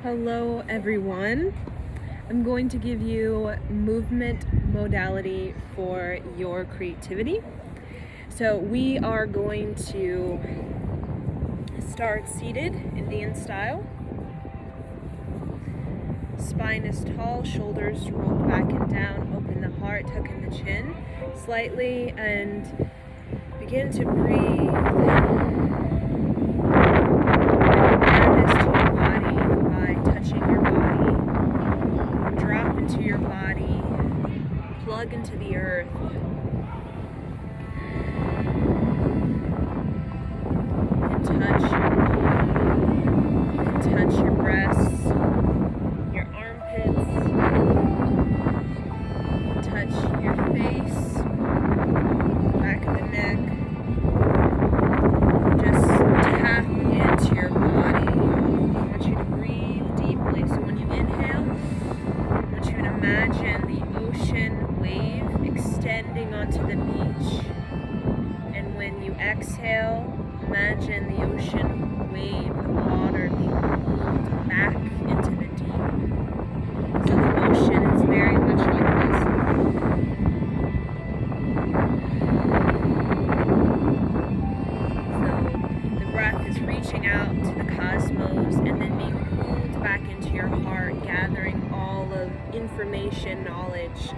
Hello everyone. I'm going to give you movement modality for your creativity. So we are going to start seated Indian style. Spine is tall, shoulders rolled back and down, open the heart, tuck in the chin slightly, and begin to breathe. Plug into the earth. You can touch your breasts, your armpits, touch your face, back of the neck. Just tap into your body. I want you to breathe deeply. So when you inhale, I want you to imagine the ocean wave extending onto the beach, and when you exhale, imagine the ocean wave, the water being pulled back into the deep. So the ocean is very much like this. So the breath is reaching out to the cosmos and then being pulled back into your heart, gathering all of information, knowledge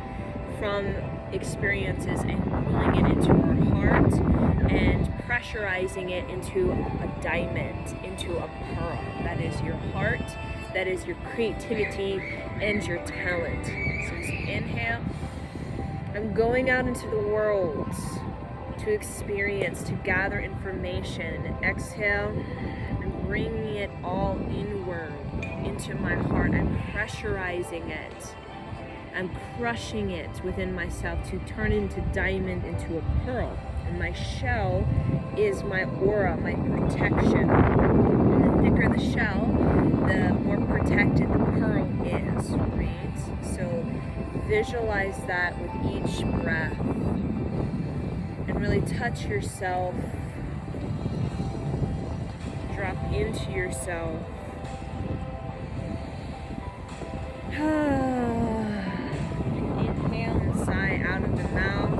from experiences and pulling it into our heart and pressurizing it into a diamond, into a pearl. That is your heart, that is your creativity and your talent. So as you inhale, I'm going out into the world to experience, to gather information. And exhale, I'm bringing it all inward into my heart. I'm pressurizing it. I'm crushing it within myself to turn into diamond, into a pearl. And my shell is my aura, my protection. And the thicker the shell, the more protected the pearl is, right? So visualize that with each breath. And really touch yourself. Drop into yourself. Inhale and sigh out of the mouth.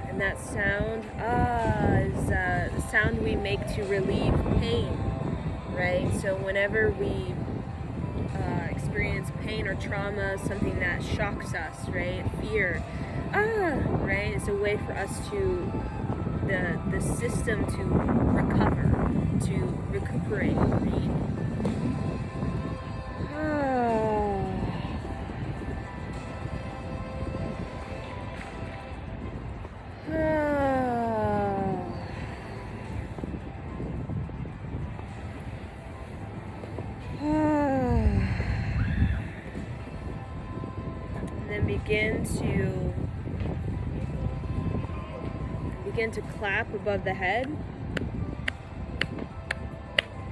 And that sound is the sound we make to relieve pain, right? So whenever we experience pain or trauma, something that shocks us, right? Fear, right? It's a way for us to, the system to recover, to recuperate, right? And then begin to clap above the head,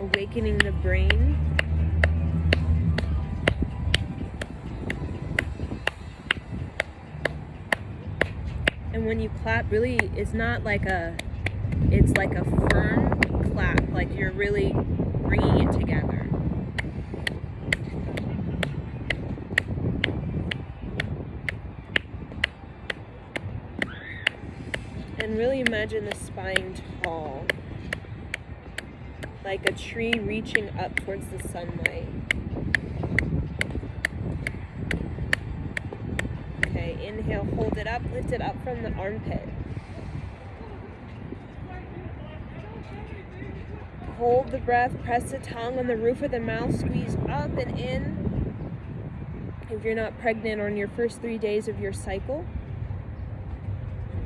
awakening the brain. And when you clap, really, it's not like it's like a firm clap, like you're really bringing it together. And really imagine the spine tall, like a tree reaching up towards the sunlight. Okay, inhale, hold it up, lift it up from the armpit. Hold the breath, press the tongue on the roof of the mouth, squeeze up and in. If you're not pregnant or in your first 3 days of your cycle,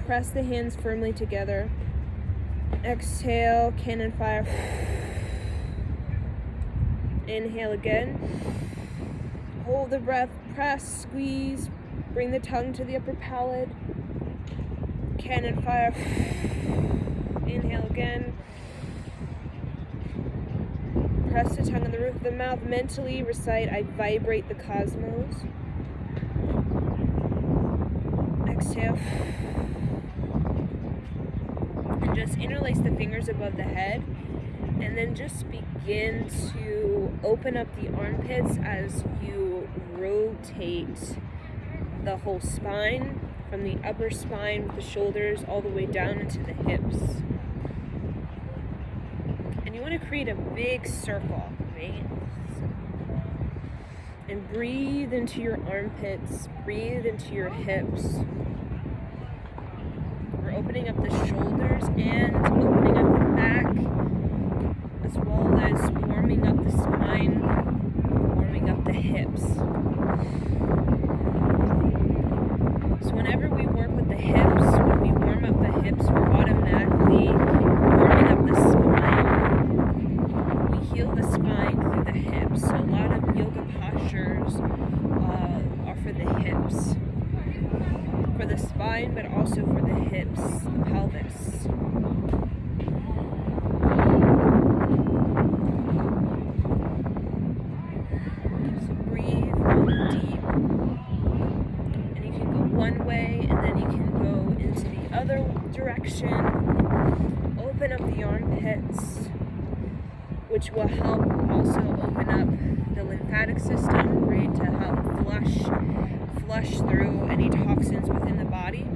press the hands firmly together. Exhale, cannon fire. Inhale again. Hold the breath, press, squeeze. Bring the tongue to the upper palate. Cannon fire. Inhale again. Press the tongue on the roof of the mouth. Mentally recite, I vibrate the cosmos. Exhale. And just interlace the fingers above the head And then just begin to open up the armpits as you rotate the whole spine, from the upper spine with the shoulders all the way down into the hips. And you want to create a big circle, right? And breathe into your armpits, breathe into your hips. We're opening up the shoulders and opening up the back, as well as warming up the spine, warming up the hips. So whenever we work with the hips, when we warm up the hips, we're automatically warming up the spine. We heal the spine through the hips. So a lot of yoga postures are for the hips. For the spine, but also for the hips, the pelvis. So breathe deep. And you can go one way, and then you can go into the other direction. Open up the armpits, which will help also open up the lymphatic system, right, to help flush through any toxins within the body.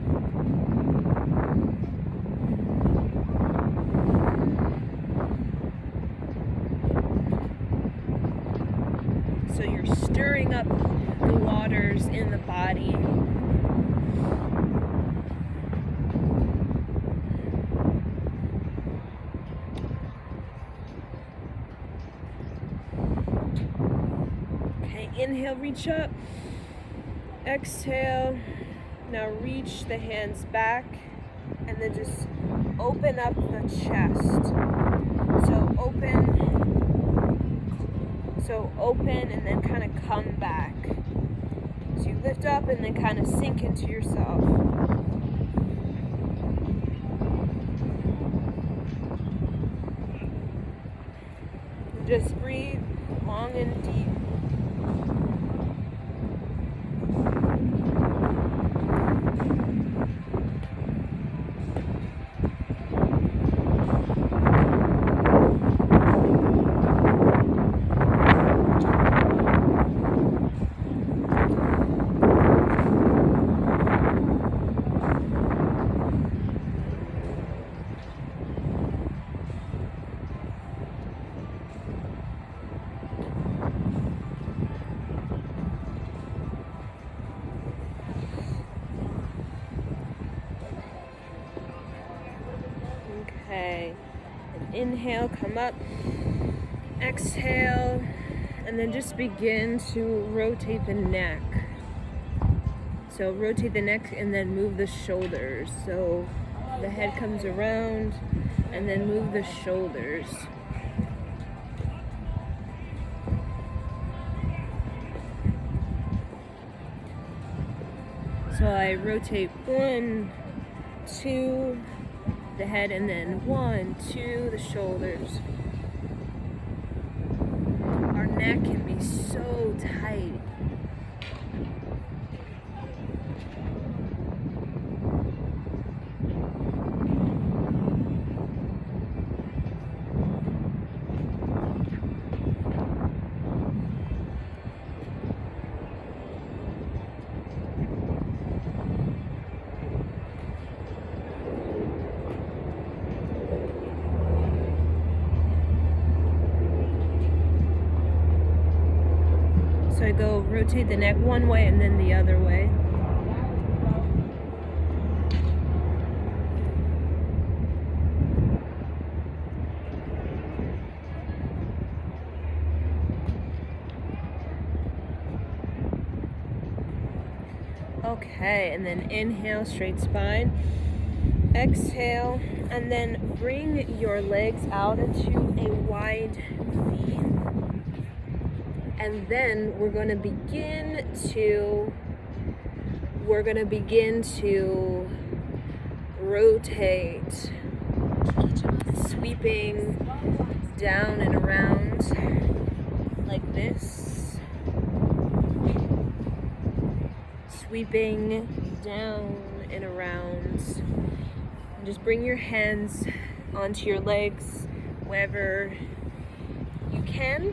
So you're stirring up the waters in the body. Okay, inhale, reach up. Exhale. Now reach the hands back and then just open up the chest. So open and then kind of come back. So you lift up and then kind of sink into yourself. Just breathe long and deep. Okay, and inhale, come up, exhale, and then just begin to rotate the neck. So rotate the neck and then move the shoulders. So the head comes around and then move the shoulders. So I rotate 1, 2, the head, and then 1, 2, the shoulders. Our neck can be so tight. So I go rotate the neck one way and then the other way. Okay, and then inhale, straight spine. Exhale, and then bring your legs out into a wide V. And then we're going to begin to rotate, sweeping down and around like this. Sweeping down and around. And just bring your hands onto your legs however you can.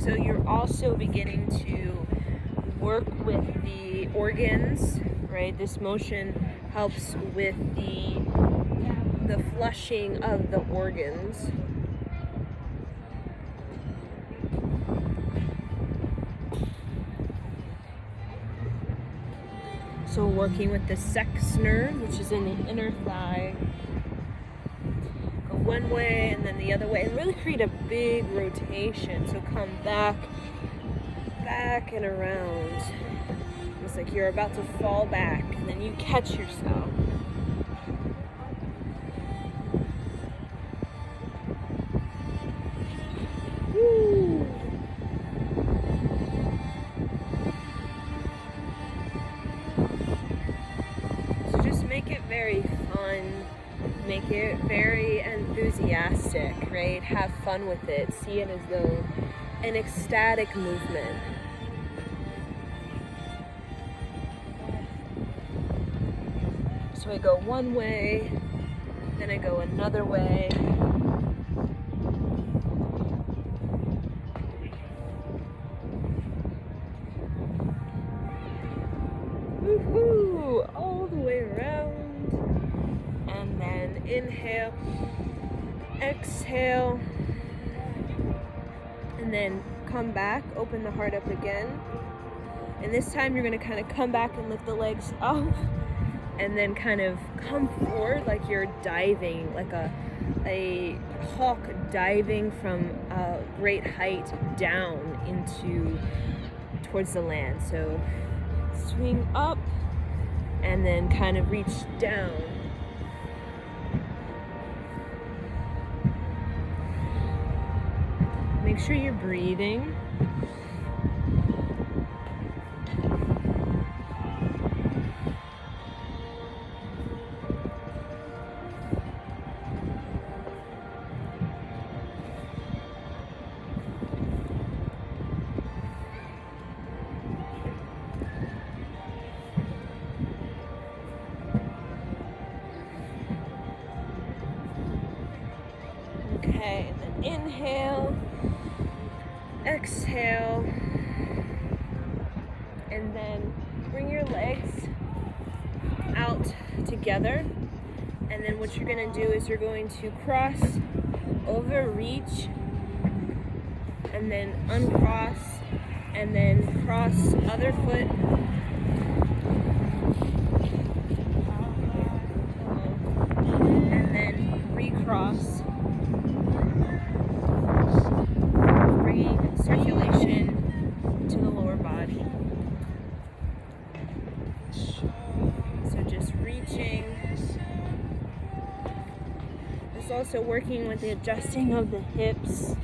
So you're also beginning to work with the organs, right? This motion helps with the flushing of the organs. So working with the sex nerve, which is in the inner thigh. Go one way and then the other way, and really create a big rotation. So come back and around. It's like you're about to fall back, and then you catch yourself. Woo. So just make it very fun. Make it very enthusiastic, right? Have fun with it. See it as though an ecstatic movement. So I go one way, then I go another way. Woohoo! All the way around. And then inhale, exhale, and then come back, open the heart up again. And this time you're going to kind of come back and lift the legs up. And then kind of come forward like you're diving, like a hawk diving from a great height down towards the land. So swing up and then kind of reach down. Make sure you're breathing. Okay, and then inhale, exhale, and then bring your legs out together. And then what you're going to do is you're going to cross over, reach, and then uncross, and then cross other foot. And then recross. Bringing circulation to the lower body. So just reaching. It's also working with the adjusting of the hips.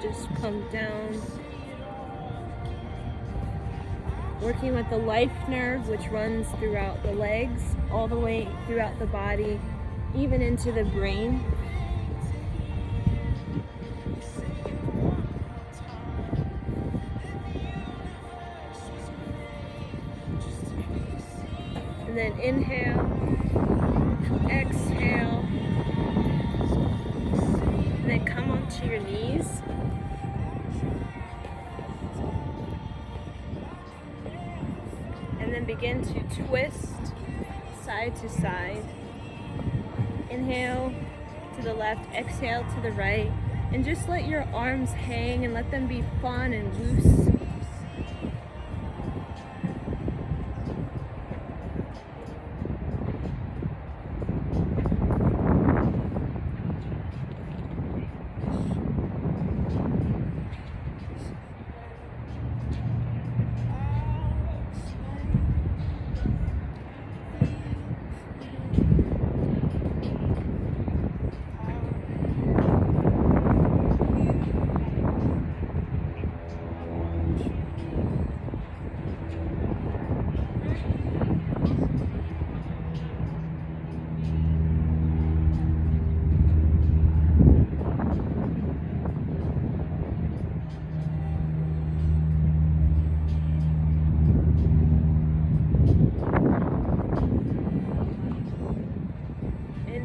Just come down, working with the life nerve, which runs throughout the legs, all the way throughout the body, even into the brain. And then inhale, exhale, and then come onto your knees. And then begin to twist side to side. Inhale to the left, exhale to the right, and just let your arms hang and let them be fun and loose.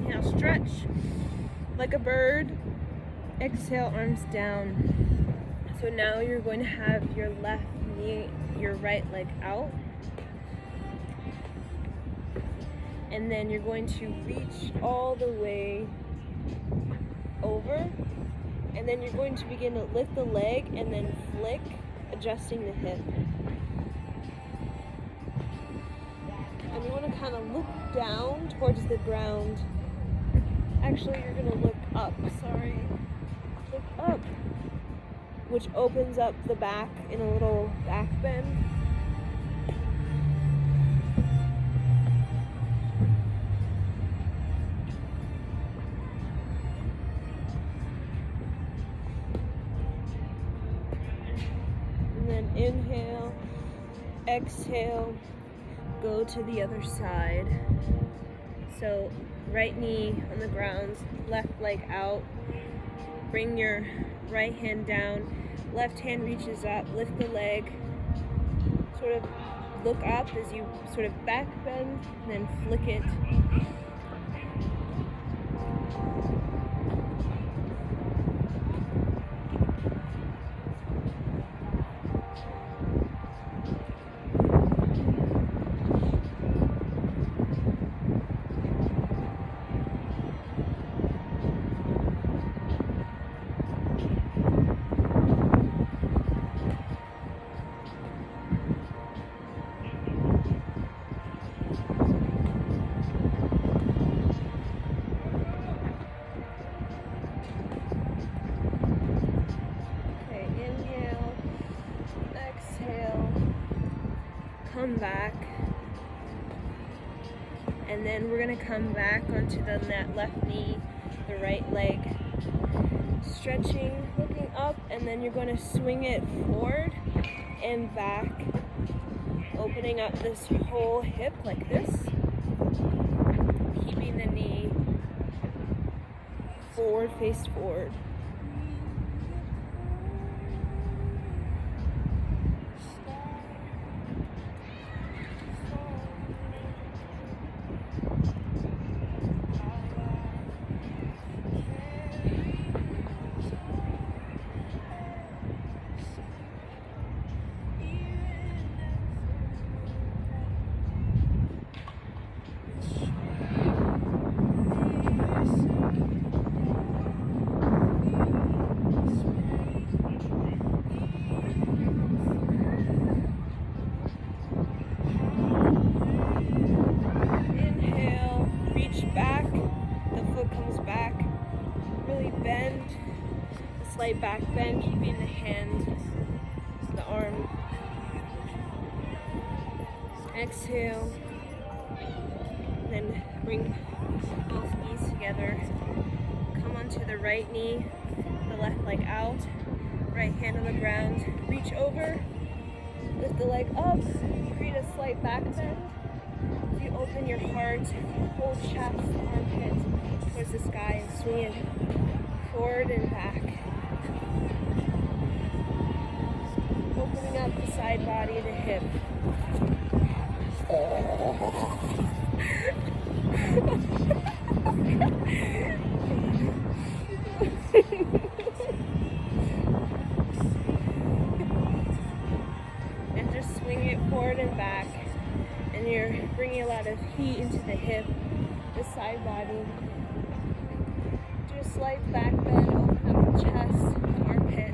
Inhale, stretch like a bird. Exhale, arms down. So now you're going to have your left knee, your right leg out. And then you're going to reach all the way over. And then you're going to begin to lift the leg and then flick, adjusting the hip. And you want to kind of look down towards the ground. Actually, you're going to look up, Look up, which opens up the back in a little back bend. And then inhale, exhale, go to the other side. So right knee on the ground, left leg out. Bring your right hand down, left hand reaches up, lift the leg, sort of look up as you sort of back bend, and then flick it. Come back, and then we're going to come back onto the left knee, the right leg, stretching, looking up, and then you're going to swing it forward and back, opening up this whole hip like this, keeping the knee forward, face forward. Slight back bend, keeping the hand, the arm. Exhale. Then bring both knees together. Come onto the right knee, the left leg out, right hand on the ground. Reach over, lift the leg up, create a slight back bend. As you open your heart, hold chest, armpit towards the sky and swing it forward and back. Opening up the side body, the hip. And just swing it forward and back. And you're bringing a lot of heat into the hip, the side body. Do a slight back bend, open up the chest, the armpit.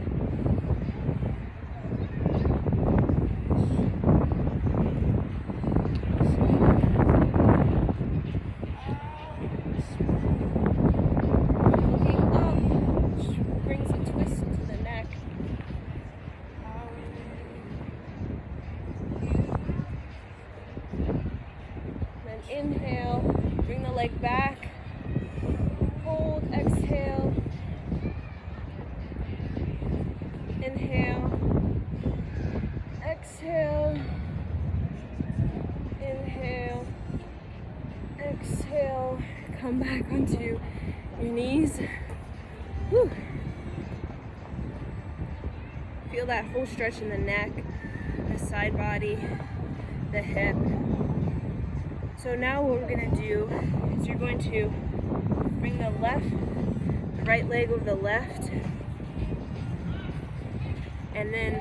Inhale, bring the leg back, hold, exhale, inhale, exhale, inhale, exhale, come back onto your knees. Whew. Feel that whole stretch in the neck, the side body, the hip. So now what we're going to do is you're going to Bring the right leg over the left. And then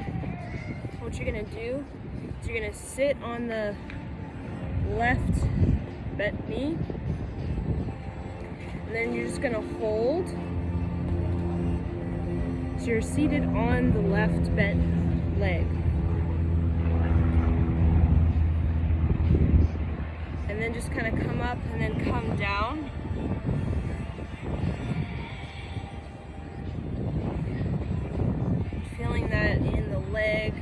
what you're gonna do is you're gonna sit on the left bent knee. And then you're just gonna hold. So you're seated on the left bent leg. And then just kind of come up and then come down. Feeling that in the legs.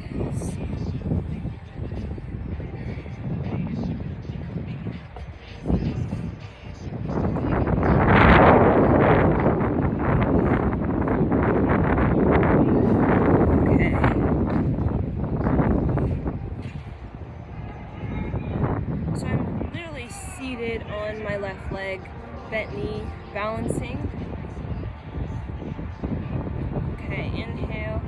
So I'm literally seated on my left leg, bent knee, balancing. Okay, inhale,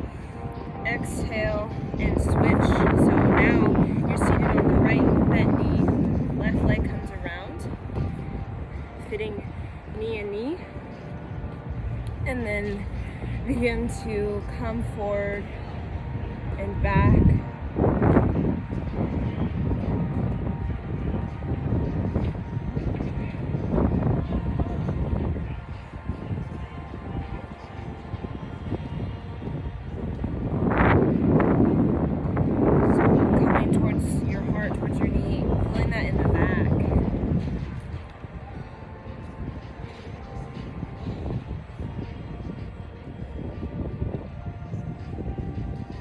exhale, and switch. So now you're seated on the right bent knee, left leg comes around, fitting knee and knee. And then begin to come forward and back.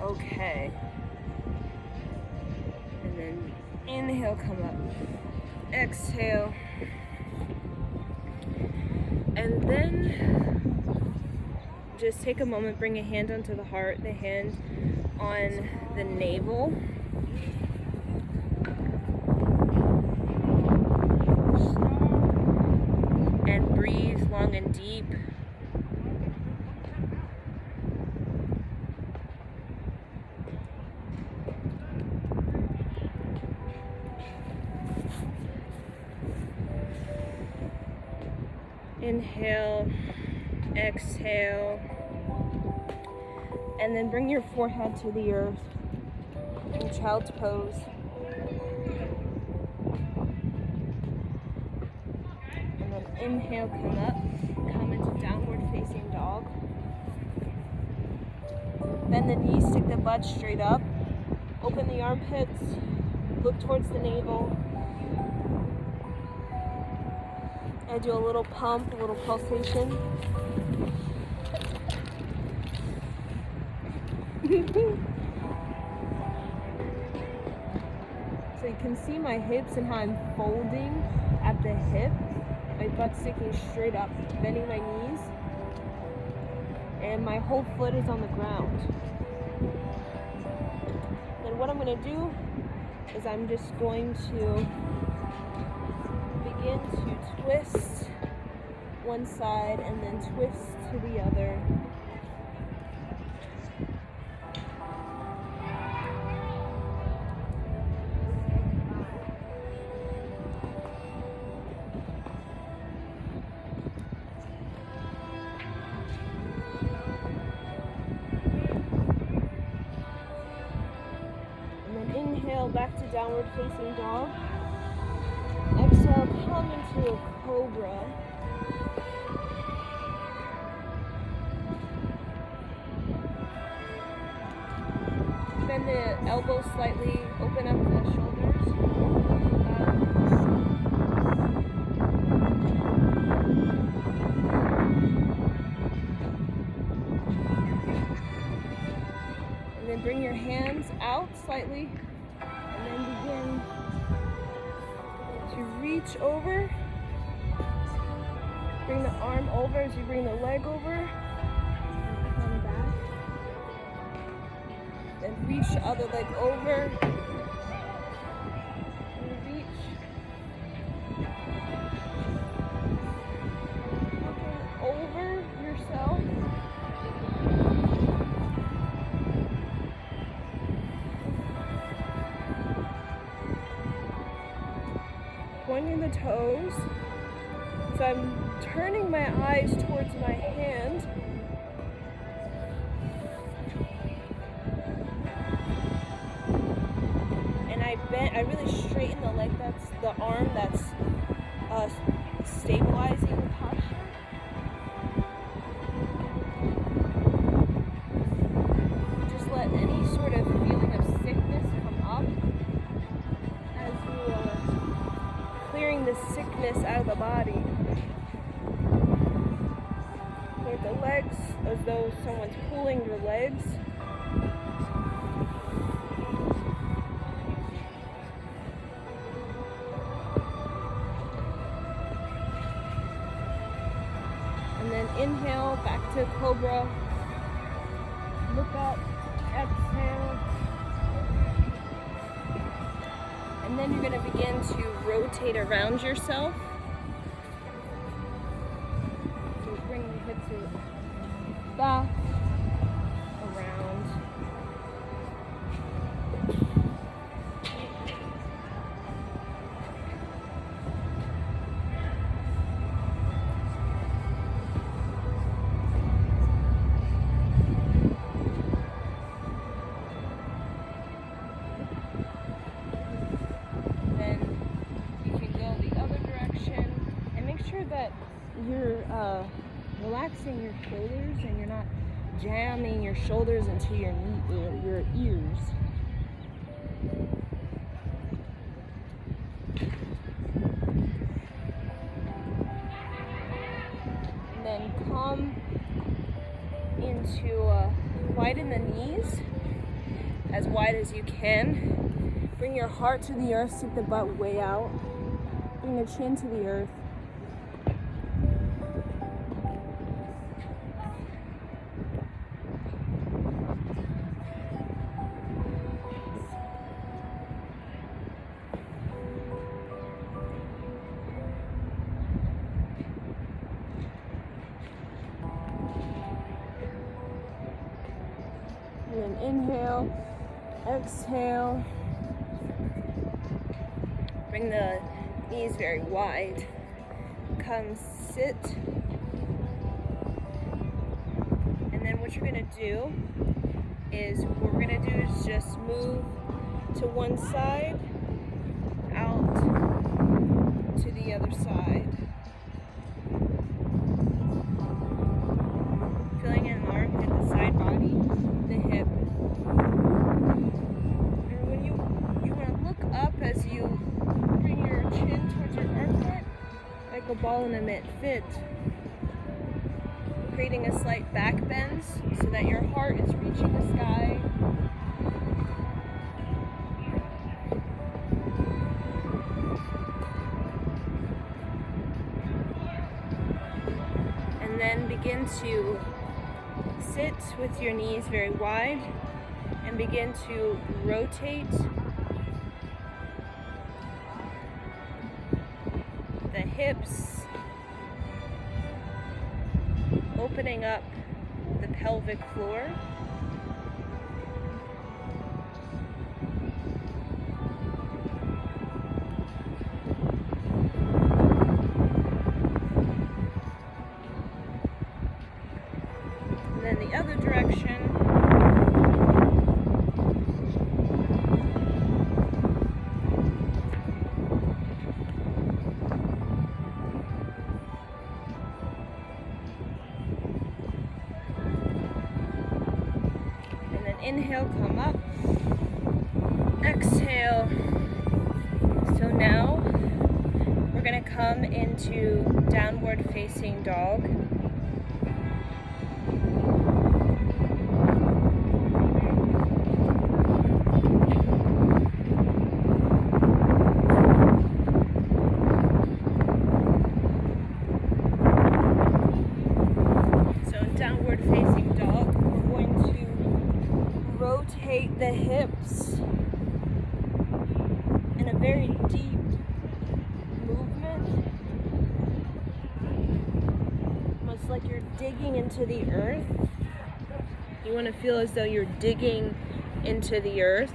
Okay. And then inhale, come up. Exhale. And then just take a moment, bring a hand onto the heart, the hand on the navel. And breathe long and deep. Inhale, exhale, and then bring your forehead to the earth in child's pose. And then inhale, come up, come into downward facing dog. Bend the knees, stick the butt straight up, open the armpits, look towards the navel. I do a little pump, a little pulsation. So you can see my hips and how I'm folding at the hip. My butt sticking straight up, bending my knees. And my whole foot is on the ground. Then what I'm going to do is I'm just going to begin to twist one side and then twist to the other. And then inhale back to downward facing dog. Exhale, come into a cobra. Bend the elbows slightly, open up the shoulders. And then bring your hands out slightly, and then begin to reach over. Bring the arm over as you bring the leg over. And come back. Then reach the other leg over. And reach. Looking over yourself. Pointing the toes. So I'm turning my eyes towards my hand. And I really straighten the leg, that's the arm that's stabilizing the posture. Just let any sort of feeling of sickness come up as you are clearing the sickness out of the body. With the legs, as though someone's pulling your legs. And then inhale, back to cobra. Look up, exhale. And then you're going to begin to rotate around yourself. So bring the hips back, around. That you're relaxing your shoulders and you're not jamming your shoulders into your ears. And then come into widen the knees as wide as you can. Bring your heart to the earth, stick the butt way out. Bring the chin to the earth. And then inhale, exhale. Bring the knees very wide. Come sit. And then what you're gonna do is, just move to one side, out to the other side. Feeling an armpit, the side body, the hip. And when you want to look up as you bring your chin towards your armpit, like a ball in a mitt, fit. Creating a slight back bend so that your heart is reaching the sky. And then begin to sit with your knees very wide and begin to rotate the hips, opening up the pelvic floor. And then the other direction. Inhale, come up. Exhale. So now we're going to come into downward facing dog. So in downward facing dog, we're going to rotate the hips in a very deep movement, almost like you're digging into the earth. You want to feel as though you're digging into the earth.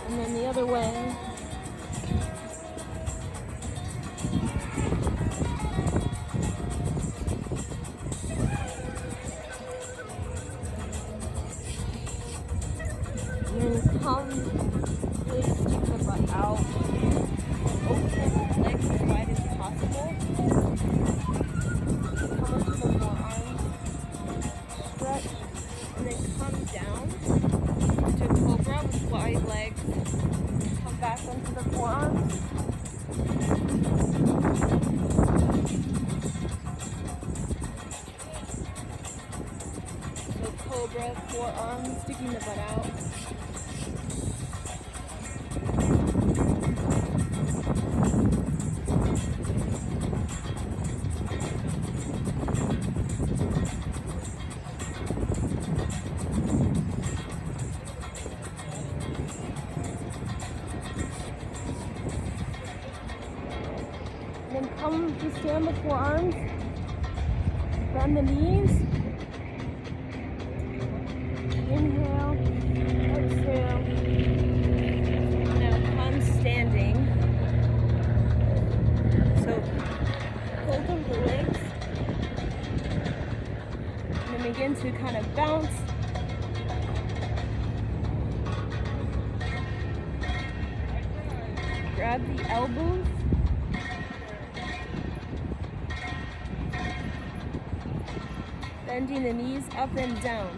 And then the other way. And then come, really stick the butt out. Open the legs as wide as possible. Come up to the forearms. Stretch. And then come down to cobra with wide legs. Come back onto the forearms. So cobra, forearms, sticking the butt out. Then come to stand the forearms, bend the knees, inhale, exhale. Now come standing. So hold over the legs, and then begin to kind of bounce. Grab the elbows. Bending the knees up and down.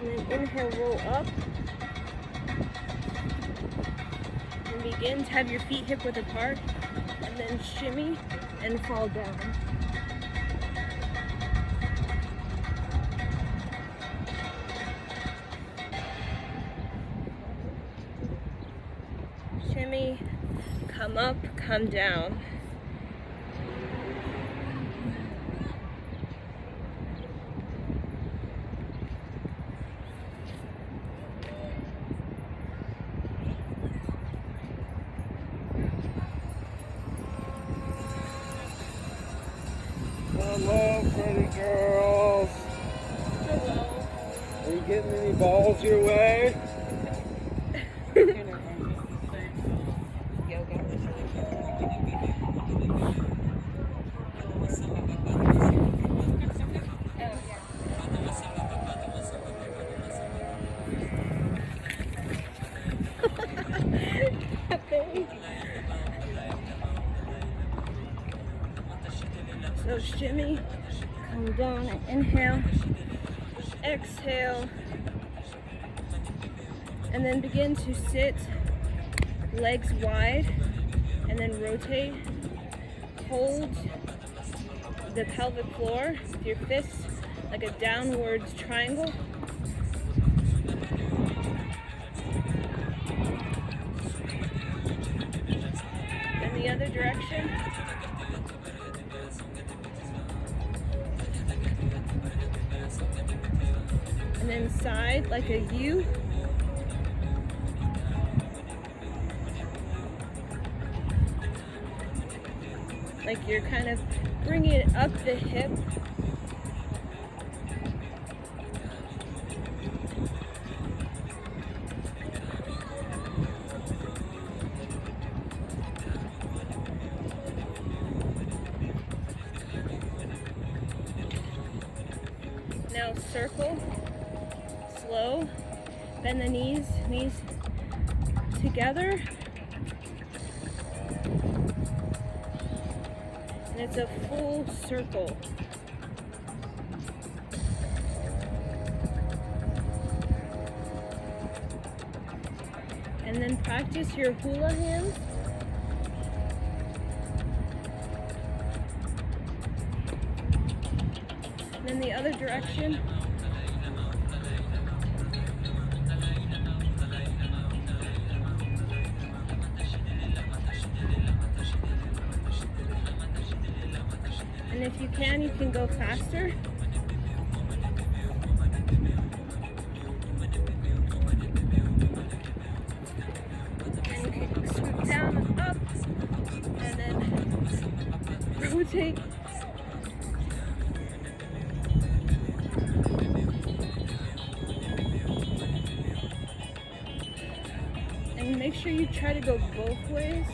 And then inhale, roll up. And begin to have your feet hip width apart. And then shimmy and fall down. Shimmy, come up, come down. Hello, pretty girls. Hello. Are you getting any balls your way? So shimmy, come down and inhale, exhale, and then begin to sit, legs wide, and then rotate. Hold the pelvic floor with your fists like a downwards triangle. And the other direction. And then side like a U. Like you're kind of bringing it up the hip. Now circle, slow, bend the knees together. And it's a full circle. And then practice your hula hands. And then the other direction. And if you can go faster. And you can swoop down and up, and then rotate. And make sure you try to go both ways.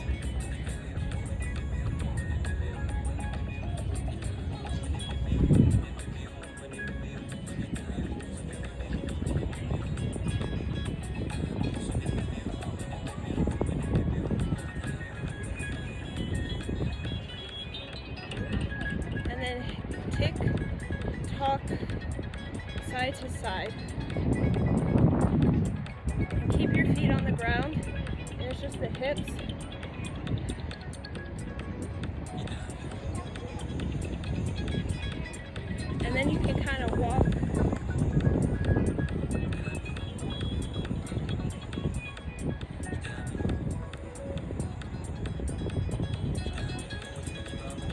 And then tick, tock, side to side. And keep your feet on the ground. And it's just the hips. And then you can kind of walk.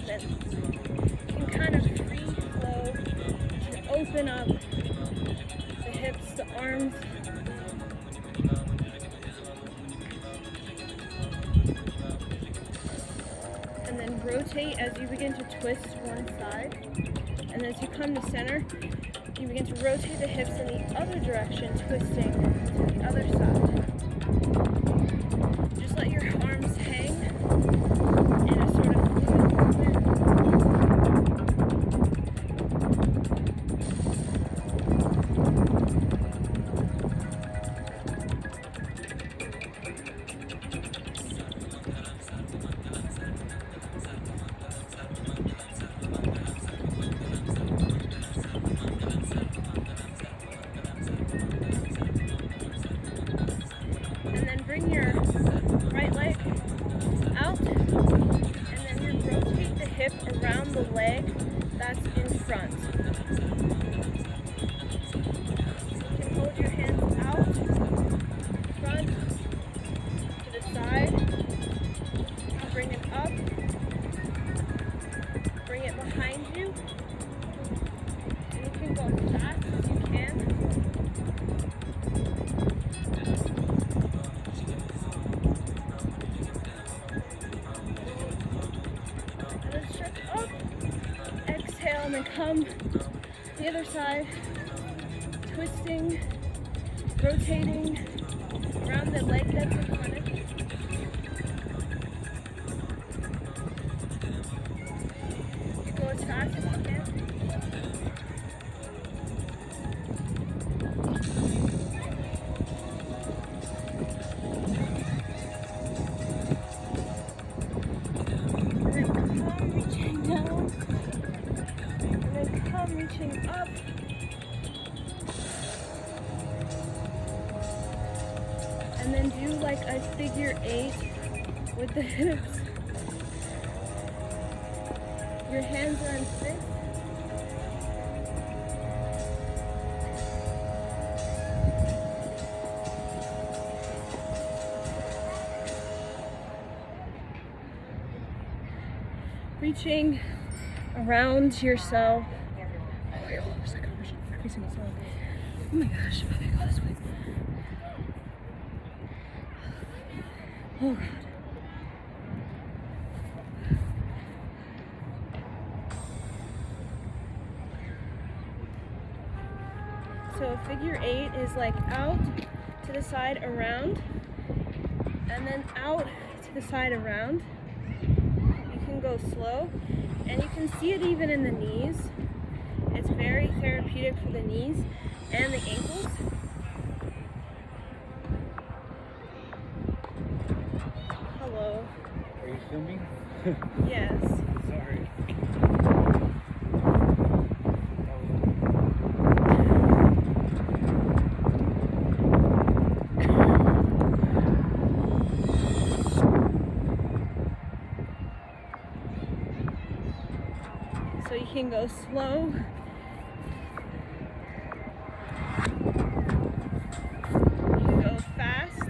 Then you can kind of free flow and open up the hips, the arms. And then rotate as you begin to twist one side. And as you come to center, you begin to rotate the hips in the other direction, twisting to the other side. Just let your arms hang in a sort of fluid movement. And then bring your right leg out, and then you rotate the hip around the leg that's in front. You can hold your hands out, front, to the side, and bring it up, bring it behind you, and you can go fast as you can. Exhale and then come the other side, twisting, rotating around the leg that's in front of you. You go as fast as you can. And then come reaching down. And then come reaching up. And then do like a figure 8 with the hips. Your hands are in fists. Reaching around yourself. Oh my god, it's like every single song. Oh my gosh, if I go this way. Oh god. So figure 8 is like out to the side around, and then out to the side around. You can go slow, and you can see it even in the knees. It's very therapeutic for the knees and the ankles. Hello. Are you filming? Yes. Sorry. So you can go slow. You can go fast.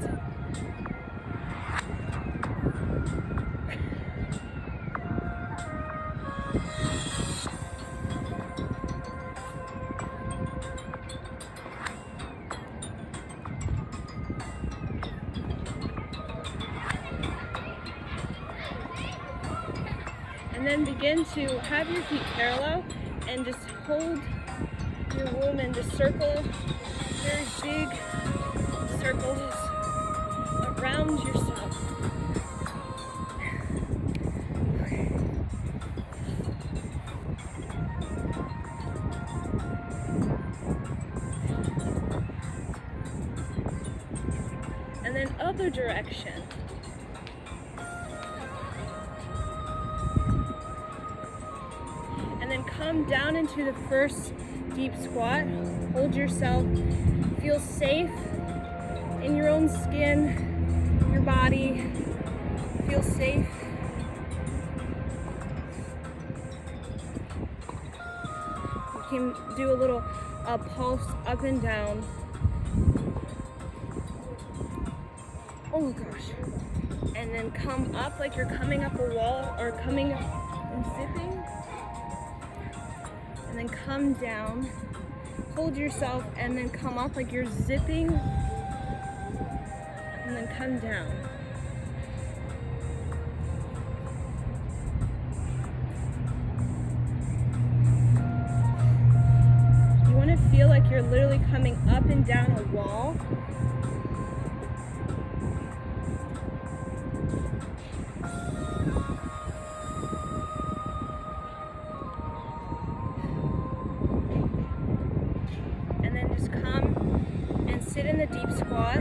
And then begin to have your feet parallel and just hold your womb and just circle very big circles around yourself. And then other direction. And then come down into the first deep squat. Hold yourself. Feel safe in your own skin, your body. Feel safe. You can do a little pulse up and down. Oh gosh. And then come up like you're coming up a wall or coming up and zipping. And then come down. Hold yourself and then come up like you're zipping. And then come down. You want to feel like you're literally coming up and down a wall. And then just come and sit in the deep squat.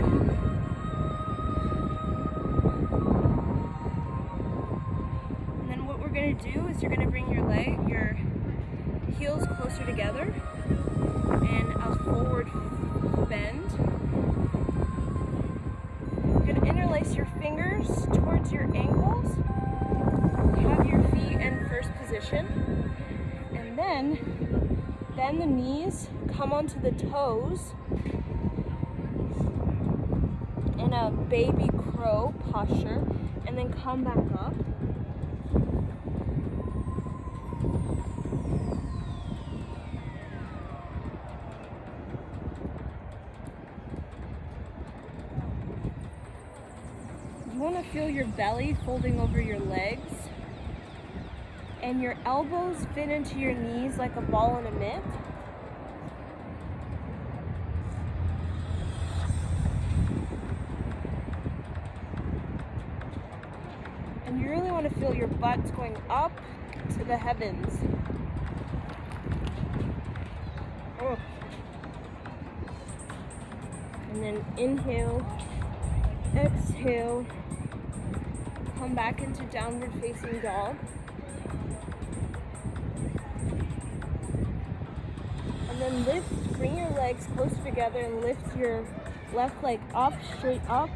And then what we're going to do is you're going to bring your heels closer together and a forward bend. You're going to interlace your fingers towards your ankles. Have your feet in first position. And then bend the knees, come onto the toes in a baby crow posture, and then come back up. You want to feel your belly folding over your legs and your elbows fit into your knees like a ball in a mitt. And you really want to feel your butt going up to the heavens. Oh. And then inhale, exhale, come back into downward facing dog. And then lift, bring your legs closer together and lift your left leg up, straight up,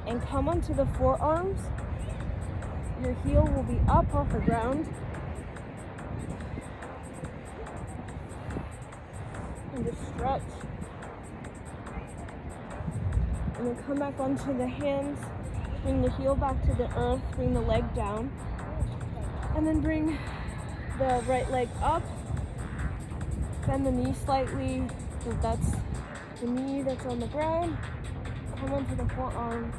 and come onto the forearms. Your heel will be up off the ground. And just stretch. And then come back onto the hands. Bring the heel back to the earth. Bring the leg down. And then bring the right leg up. Bend the knee slightly. So that's the knee that's on the ground. Come onto the forearm.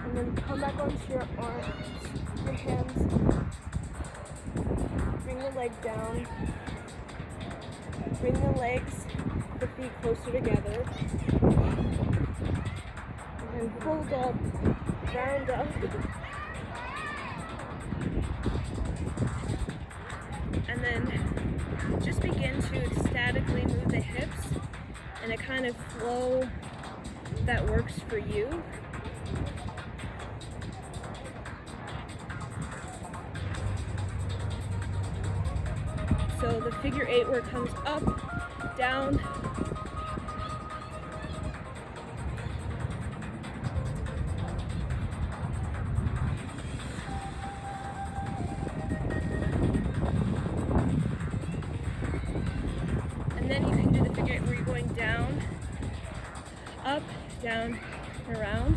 And then come back onto your arms, your hands. Bring the leg down. Bring the legs, the feet closer together. And then fold up, round up. And then just begin to ecstatically move the hips in a kind of flow that works for you. So the figure eight where it comes up, down, and then you can do the figure eight where you're going down, up, down, around.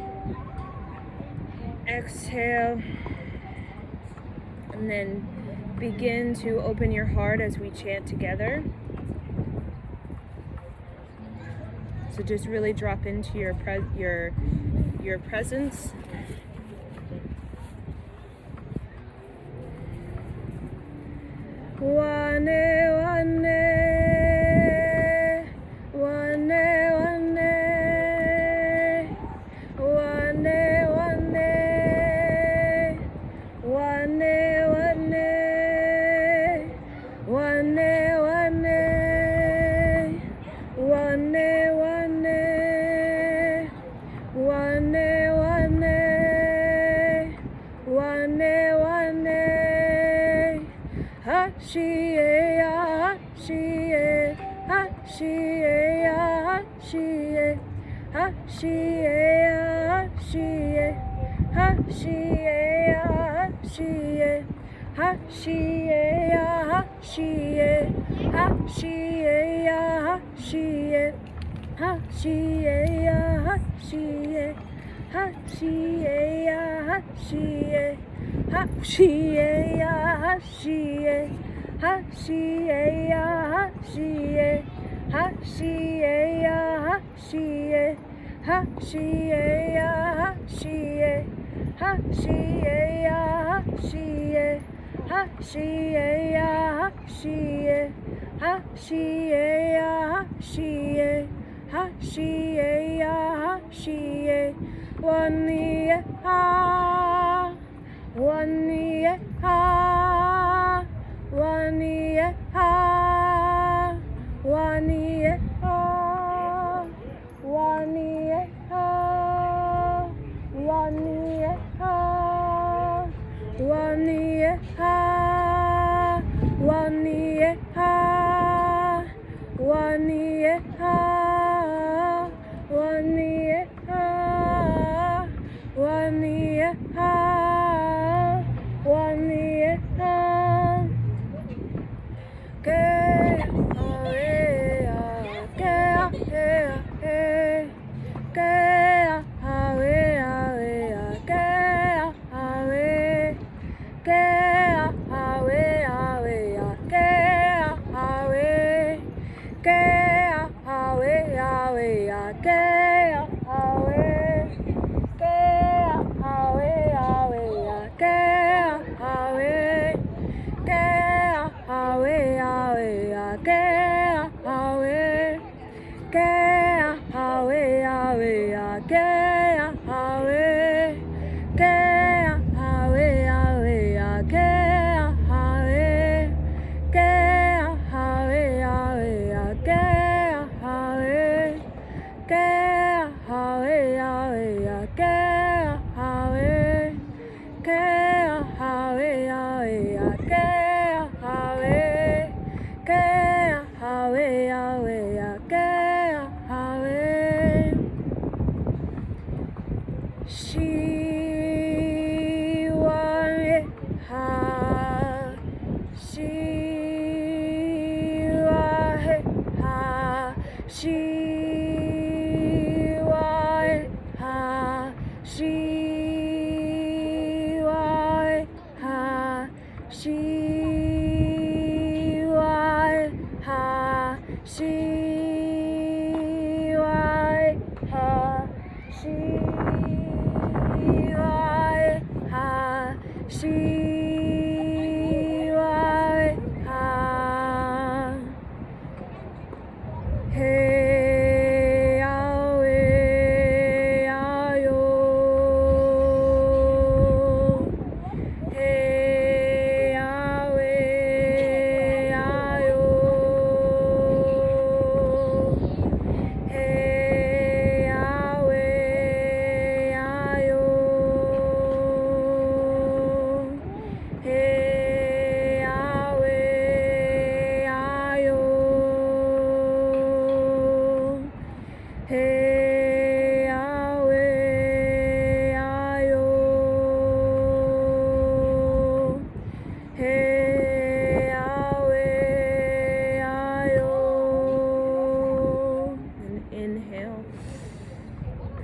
exhale, and then begin to open your heart as we chant together. So just really drop into your presence. Wane, wane, wane, wane, wane, wane, wane, wane, wane,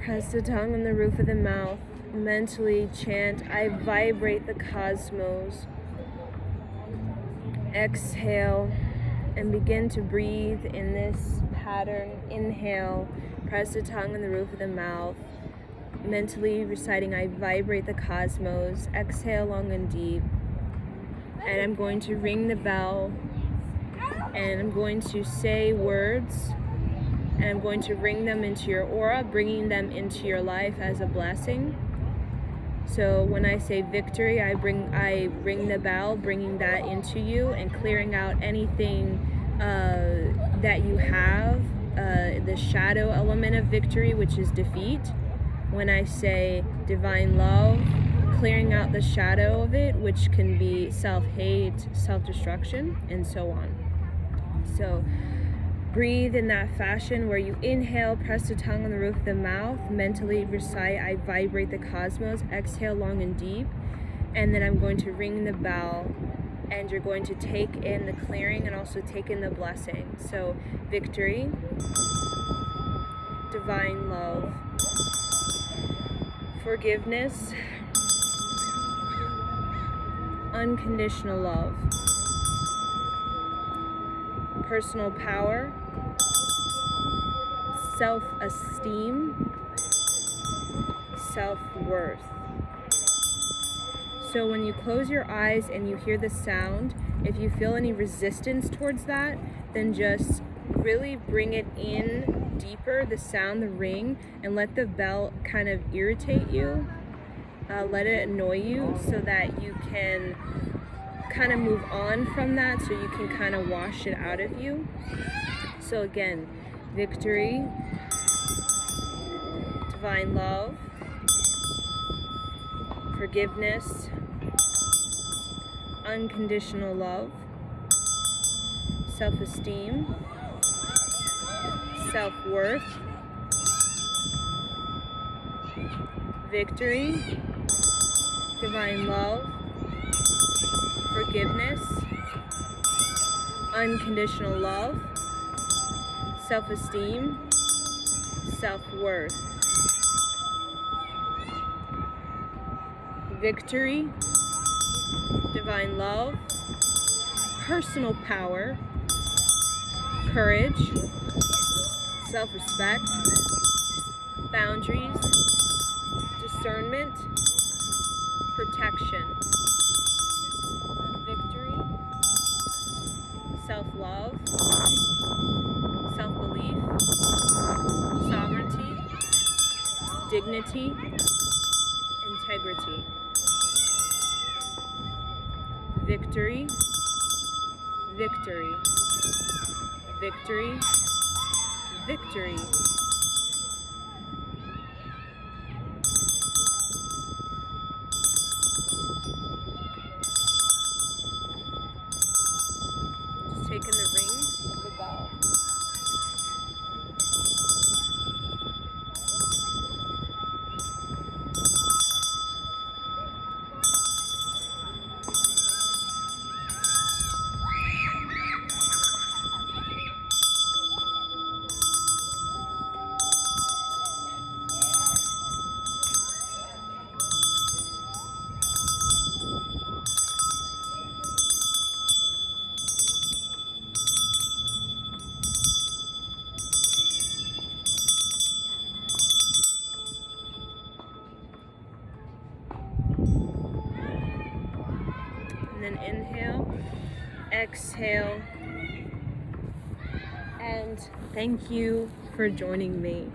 Press the tongue on the roof of the mouth. Mentally chant, I vibrate the cosmos. Exhale and begin to breathe in this pattern. Inhale, press the tongue on the roof of the mouth. Mentally reciting, I vibrate the cosmos. Exhale long and deep. And I'm going to ring the bell. And I'm going to say words. And I'm going to ring them into your aura, bringing them into your life as a blessing. So when I say victory, I ring the bell, bringing that into you and clearing out anything that you have, the shadow element of victory, which is defeat. When I say divine love, clearing out the shadow of it, which can be self-hate, self-destruction, and so on. So breathe in that fashion where you inhale, press the tongue on the roof of the mouth, mentally recite, I vibrate the cosmos, exhale long and deep, and then I'm going to ring the bell, and you're going to take in the clearing and also take in the blessing. So victory, divine love, forgiveness, unconditional love, personal power, self-esteem, self-worth. So when you close your eyes and you hear the sound, if you feel any resistance towards that, then just really bring it in deeper, the sound, the ring, and let the bell kind of irritate you. Let it annoy you so that you can kind of move on from that, so you can kind of wash it out of you. So again, victory, divine love, forgiveness, unconditional love, self-esteem, self-worth, victory, divine love, forgiveness, unconditional love, self-esteem, self-worth, victory, divine love, personal power, courage, self-respect, boundaries, discernment, protection, victory, self-love, self-belief, sovereignty, dignity, integrity, victory, victory, victory, victory. Just taking the ring of the bell. And then inhale, exhale, and thank you for joining me.